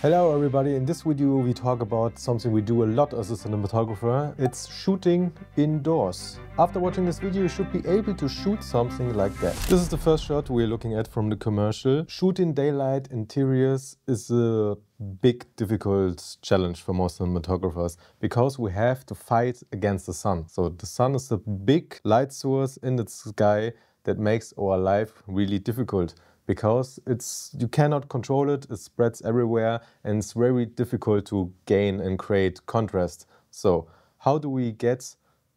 Hello everybody, in this video we talk about something we do a lot as a cinematographer. It's shooting indoors. After watching this video you should be able to shoot something like that. This is the first shot we're looking at from the commercial. Shooting daylight interiors is a big difficult challenge for most cinematographers because we have to fight against the sun. So the sun is a big light source in the sky that makes our life really difficult. Because you cannot control it, it spreads everywhere and it's very difficult to gain and create contrast. So how do we get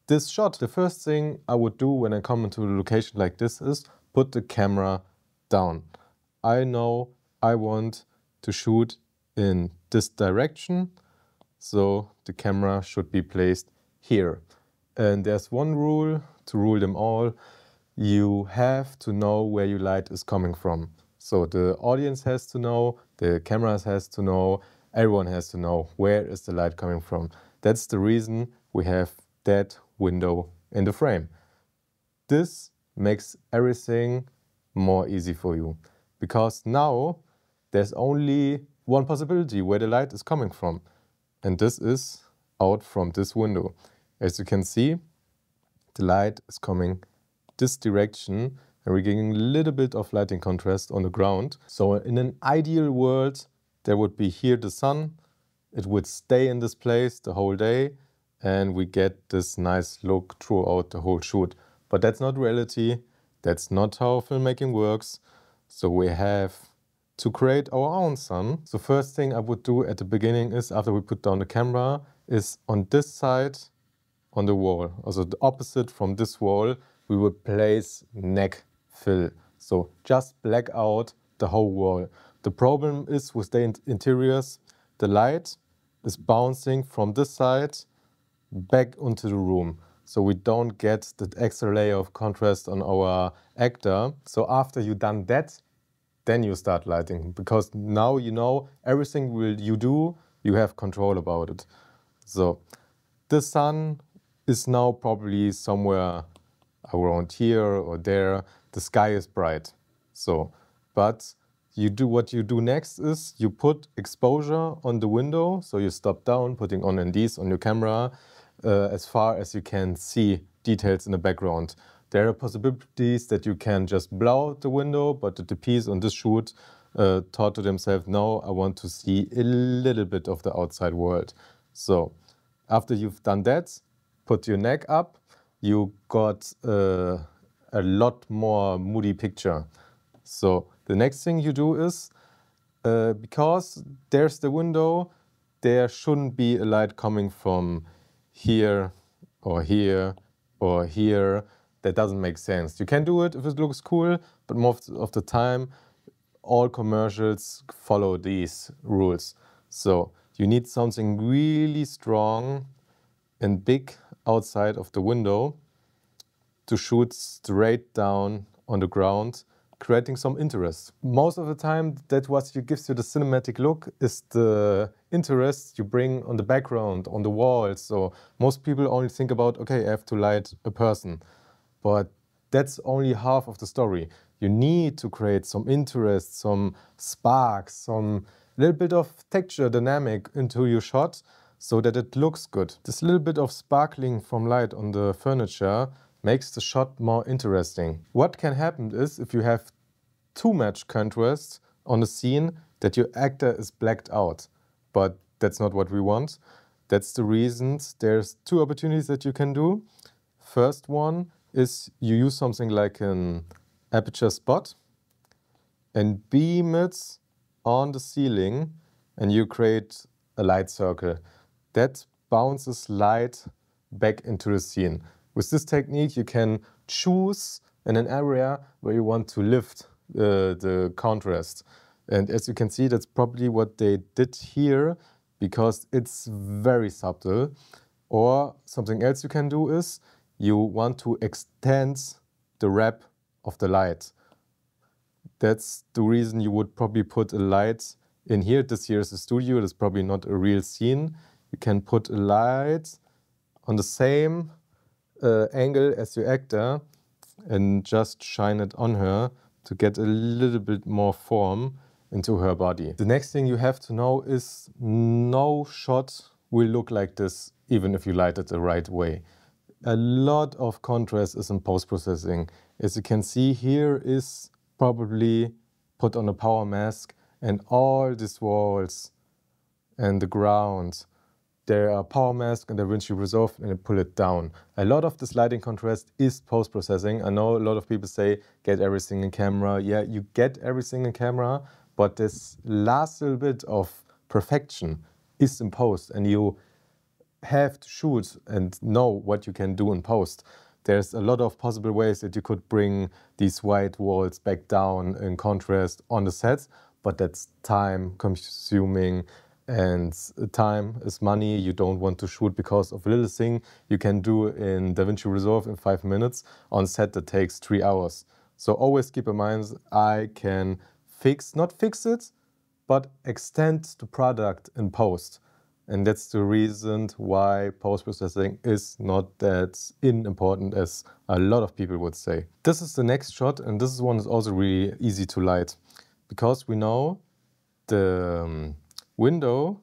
this shot? The first thing I would do when I come into a location like this is put the camera down. I know I want to shoot in this direction, so the camera should be placed here. And there's one rule to rule them all. You have to know where your light is coming from. So the audience has to know, the cameras has to know, everyone has to know where is the light coming from. That's the reason we have that window in the frame. This makes everything more easy for you. Because now there's only one possibility where the light is coming from. And this is out from this window. As you can see, the light is coming this direction and we're getting a little bit of lighting contrast on the ground. So in an ideal world, there would be here the sun, it would stay in this place the whole day and we get this nice look throughout the whole shoot. But that's not reality, that's not how filmmaking works. So we have to create our own sun. So first thing I would do at the beginning is, after we put down the camera, is on this side on the wall, also the opposite from this wall, we would place neck fill. So just black out the whole wall. The problem is with the interiors, the light is bouncing from this side back into the room. So we don't get the extra layer of contrast on our actor. So after you've done that, then you start lighting. Because now you know everything you do, you have control about it. So the sun is now probably somewhere around here or there. The sky is bright. So, but what you do next is you put exposure on the window. So you stop down, putting on NDs on your camera as far as you can see details in the background. There are possibilities that you can just blow out the window, but the DPs on this shoot thought to themselves, no, I want to see a little bit of the outside world. So after you've done that, put your neck up, you got a lot more moody picture. So the next thing you do is, because there's the window, there shouldn't be a light coming from here or here or here. That doesn't make sense. You can do it if it looks cool, but most of the time, all commercials follow these rules. So you need something really strong and big outside of the window to shoot straight down on the ground, creating some interest. Most of the time, that what gives you the cinematic look is the interest you bring on the background, on the walls. So most people only think about, okay, I have to light a person. But that's only half of the story. You need to create some interest, some sparks, some little bit of texture, dynamic into your shot, so that it looks good. This little bit of sparkling from light on the furniture makes the shot more interesting. What can happen is, if you have too much contrast on the scene, that your actor is blacked out. But that's not what we want. That's the reasons. There's two opportunities that you can do. First one is you use something like an aperture spot and beam it on the ceiling and you create a light circle. That bounces light back into the scene. With this technique, you can choose in an area where you want to lift the contrast. And as you can see, that's probably what they did here, because it's very subtle. Or something else you can do is, you want to extend the wrap of the light. That's the reason you would probably put a light in here. This here is a studio, that's probably not a real scene. You can put a light on the same angle as your actor and just shine it on her to get a little bit more form into her body. The next thing you have to know is no shot will look like this even if you light it the right way. A lot of contrast is in post-processing. As you can see, here is probably put on a power mask, and all these walls and the ground, there are power mask and the windshield resolve and I pull it down. A lot of this lighting contrast is post-processing. I know a lot of people say, get everything in camera. Yeah, you get everything in camera, but this last little bit of perfection is in post, and you have to shoot and know what you can do in post. There's a lot of possible ways that you could bring these white walls back down in contrast on the set, but that's time consuming, and time is money. You don't want to shoot because of a little thing you can do in DaVinci Resolve in 5 minutes. On set that takes 3 hours. So always keep in mind, I can not fix it, but extend the product in post. And that's the reason why post-processing is not that important as a lot of people would say. This is the next shot, and this one is also really easy to light, because we know the window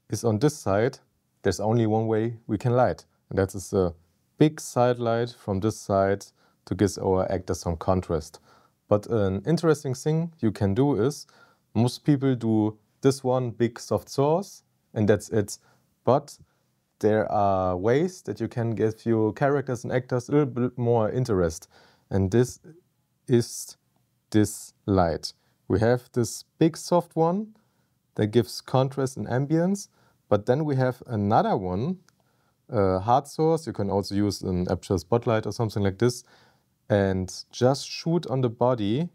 is on this side. There's only one way we can light, and that is a big side light from this side to give our actor some contrast. But an interesting thing you can do is, most people do this one big soft source, and that's it. But there are ways that you can give your characters and actors a little bit more interest. And this is this light. We have this big soft one that gives contrast and ambience, but then we have another one, hard source. You can also use an aperture spotlight or something like this, and just shoot on the body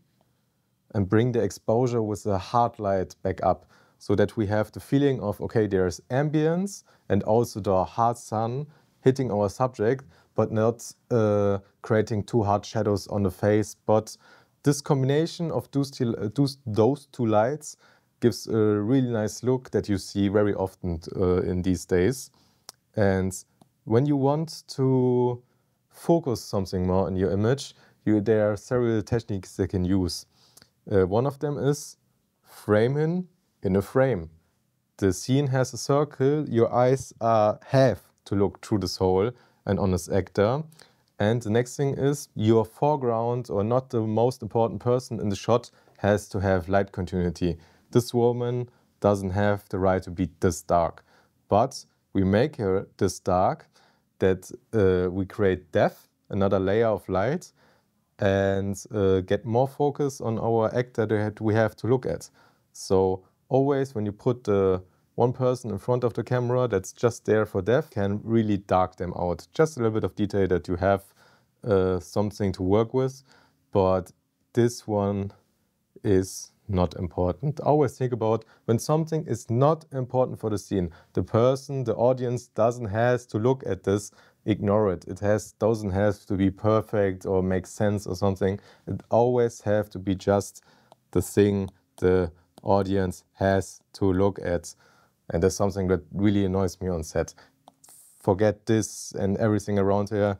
and bring the exposure with a hard light back up, so that we have the feeling of, okay, there's ambience and also the hard sun hitting our subject, but not creating too hard shadows on the face. But this combination of those two lights gives a really nice look that you see very often in these days. And when you want to focus something more in your image, there are several techniques they can use. One of them is frame in a frame. The scene has a circle, your eyes have to look through this hole and on this actor. And the next thing is, your foreground, or not the most important person in the shot, has to have light continuity. This woman doesn't have the right to be this dark, but we make her this dark that we create depth, another layer of light, and get more focus on our actor that we have to look at. So always when you put one person in front of the camera that's just there for depth, can really dark them out. Just a little bit of detail that you have something to work with, but this one is not important. Always think about when something is not important for the scene, the person, the audience doesn't have to look at this, ignore it. It doesn't have to be perfect or make sense or something. It always have to be just the thing the audience has to look at. And that's something that really annoys me on set. Forget this and everything around here.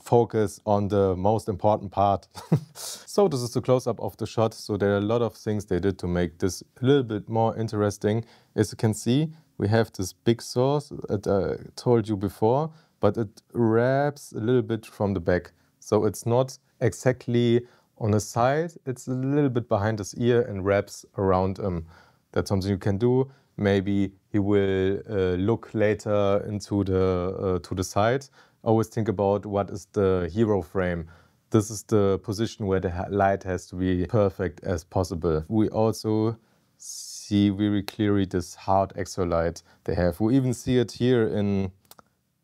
Focus on the most important part. So this is the close-up of the shot. So there are a lot of things they did to make this a little bit more interesting. As you can see, we have this big source that I told you before, but it wraps a little bit from the back. So it's not exactly on the side, it's a little bit behind his ear and wraps around him. That's something you can do. Maybe he will look later into to the side. Always think about what is the hero frame. This is the position where the light has to be perfect as possible. We also see very clearly this hard extra light they have. We even see it here in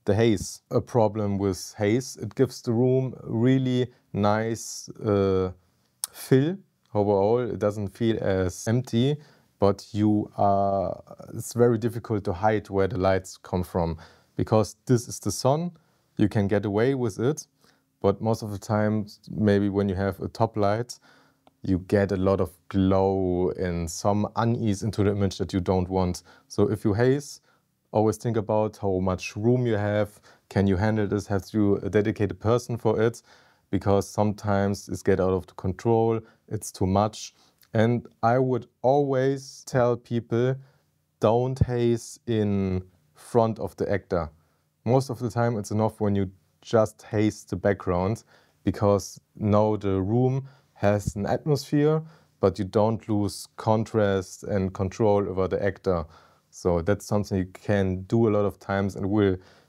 the haze. A problem with haze, it gives the room really nice fill. Overall, it doesn't feel as empty, but it's very difficult to hide where the lights come from, because this is the sun. You can get away with it, but most of the time, maybe when you have a top light, you get a lot of glow and some unease into the image that you don't want. So if you haze, always think about how much room you have. Can you handle this? Have you a dedicated person for it? Because sometimes it's get out of control, it's too much. And I would always tell people, don't haze in front of the actor. Most of the time it's enough when you just haze the background, because now the room has an atmosphere, but you don't lose contrast and control over the actor. So that's something you can do a lot of times, and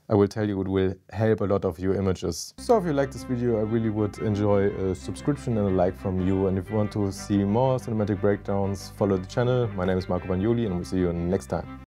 I will tell you, it will help a lot of your images. So if you like this video, I really would enjoy a subscription and a like from you. And if you want to see more cinematic breakdowns, follow the channel. My name is Marco Bagnoli, and we'll see you next time.